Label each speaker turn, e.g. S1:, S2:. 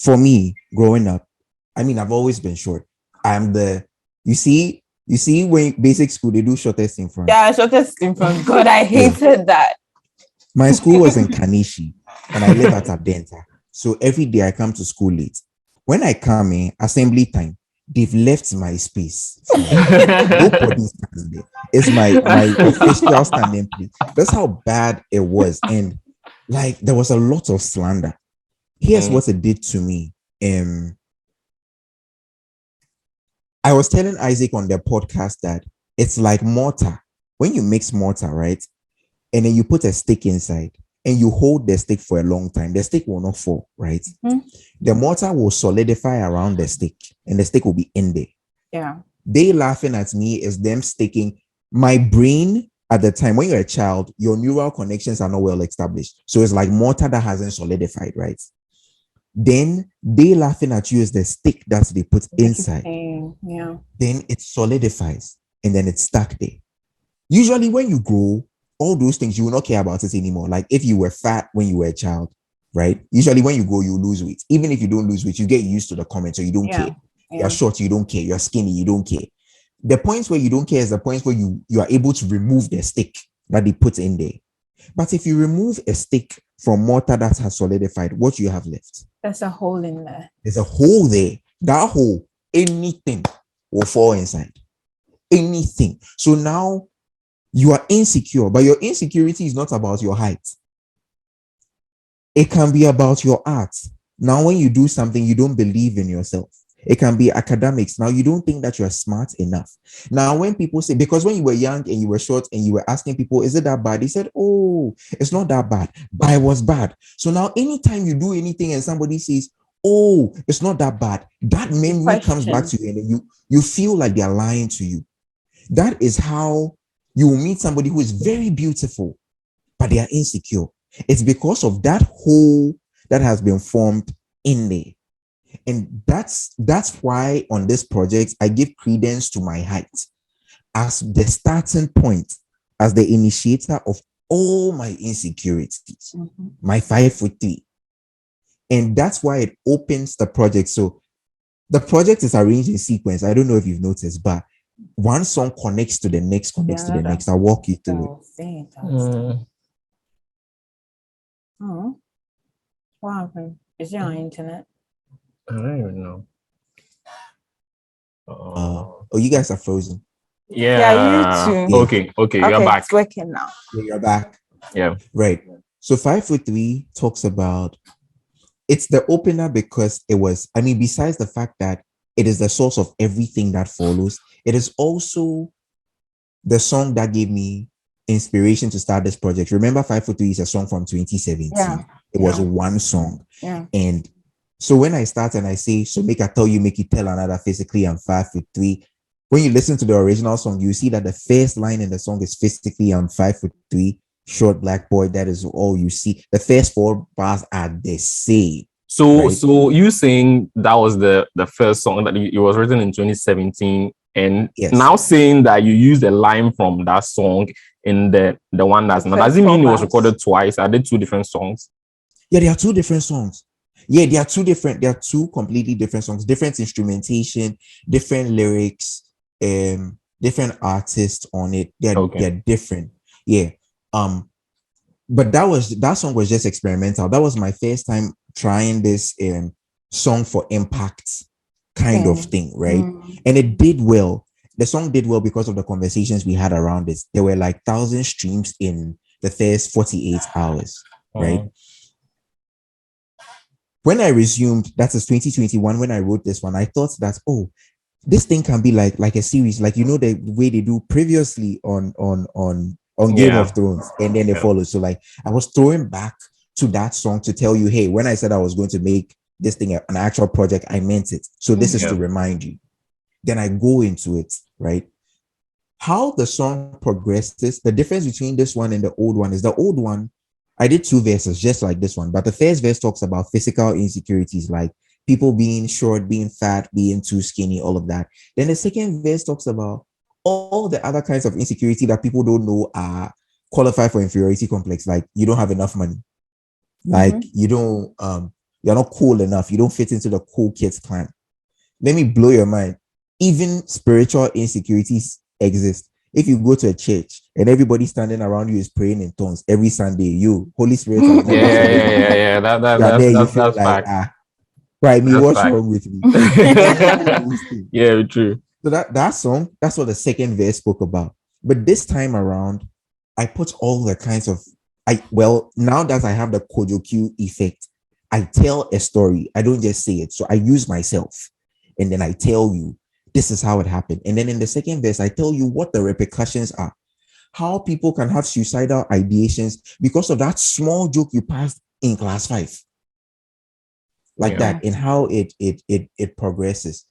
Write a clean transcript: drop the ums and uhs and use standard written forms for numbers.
S1: for me, growing up, I mean, I've always been short. I'm the, you see, when basic school, they do shortest in front.
S2: Yeah, shortest in front. God, I
S1: Yeah.
S2: hated that.
S1: My school was in Kanishi and I live at Abdenta. So every day I come to school late. When I come in, assembly time, they've left my space for me. Nobody stands there. It's my official standing place. That's how bad it was. And like there was a lot of slander. Here's what it did to me. I was telling Isaac on their podcast that it's like mortar. When you mix mortar, right? And then you put a stick inside and you hold the stick for a long time, the stick will not fall, right?
S2: Mhm.
S1: The mortar will solidify around the stick and the stick will be in there.
S2: Yeah.
S1: They laughing at me is them sticking. My brain at the time, when you're a child, your neural connections are not well established. So it's like mortar that hasn't solidified, right? Then they laughing at you as the stick that they put inside.
S2: Yeah.
S1: Then it solidifies and then it's stuck there. Usually when you grow, all those things, you will not care about it anymore. Like if you were fat when you were a child, right? Usually when you grow, you lose weight. Even if you don't lose weight, you get used to the comment, so you don't care. You're short, you don't care. You're skinny, you don't care. The points where you don't care is the points where you are able to remove the stick that they put in there. But if you remove a stick from mortar that has solidified, what do you have left?
S2: There's a hole in there.
S1: There's a hole there. That hole, anything will fall inside. Anything. So now you are insecure, but your insecurity is not about your height. It can be about your art. Now, when you do something, you don't believe in yourself. It can be academics. Now, you don't think that you are smart enough. Now, when people say, because when you were young and you were short and you were asking people, is it that bad? They said, oh, it's not that bad, but it was bad. So now, anytime you do anything and somebody says, oh, it's not that bad, that memory comes back to you and you feel like they're lying to you. That is how you will meet somebody who is very beautiful, but they are insecure. It's because of that hole that has been formed in there. And that's why on this project, I give credence to my height as the starting point, as the initiator of all my insecurities, my 5'3". And that's why it opens the project. So the project is arranged in sequence. I don't know if you've noticed, but one song connects to the next, connects to the next. I'll walk you through it.
S2: Oh, what happened? Is it on internet?
S3: I don't even know.
S1: Oh, you guys are frozen.
S2: Yeah, you too.
S3: Okay, you're back.
S2: It's working now.
S1: Yeah, you're back.
S3: Yeah.
S1: Right. So 5'3" talks about, it's the opener because it was, I mean, besides the fact that it is the source of everything that follows, it is also the song that gave me inspiration to start this project. Remember, 5'3" is a song from 2017.
S2: Yeah.
S1: It was one song.
S2: Yeah.
S1: And so when I start and I say, so make I tell you, make you tell another, physically I'm 5'3", when you listen to the original song, you see that the first line in the song is physically I'm 5'3", short black boy. That is all you see. The first four bars are the same.
S3: So, right? So you saying that was the first song that it was written in 2017, and now saying that you used a line from that song in the one that's now, does it mean it was recorded twice? Are they two different songs?
S1: Yeah, there are two different songs. Yeah, they are two completely different songs, different instrumentation, different lyrics, different artists on it. They're different. Yeah. But that song was just experimental. That was my first time trying this song for impact kind of thing, right? And it did well. The song did well because of the conversations we had around it. There were like 1,000 streams in the first 48 hours, right? When I resumed, that is 2021, when I wrote this one, I thought that, oh, this thing can be like a series, like, you know, the way they do previously on Game of Thrones, and then they follow. So like I was throwing back to that song to tell you, hey, when I said I was going to make this thing an actual project, I meant it. So this is to remind you. Then I go into it, right? How the song progresses, the difference between this one and the old one is the old one, I did two verses just like this one, but the first verse talks about physical insecurities, like people being short, being fat, being too skinny, all of that. Then the second verse talks about all the other kinds of insecurity that people don't know are qualify for inferiority complex, like you don't have enough money, like you don't You're not cool enough. You don't fit into the cool kids clan. Let me blow your mind. Even spiritual insecurities exist. If you go to a church and everybody standing around you is praying in tongues every Sunday, you, Holy Spirit, has never started.
S3: Yeah.
S1: You are there, you feel
S3: That's
S1: like,
S3: fact.
S1: right, me,
S3: That's
S1: what's
S3: fact.
S1: wrong with me?
S3: Yeah, true.
S1: So that song, that's what the second verse spoke about. But this time around, I put all the kinds of now that I have the Kojoku effect, I tell a story. I don't just say it. So I use myself and then I tell you this is how it happened. And then in the second verse, I tell you what the repercussions are. How people can have suicidal ideations because of that small joke you passed in class 5. Like that, and how it progresses.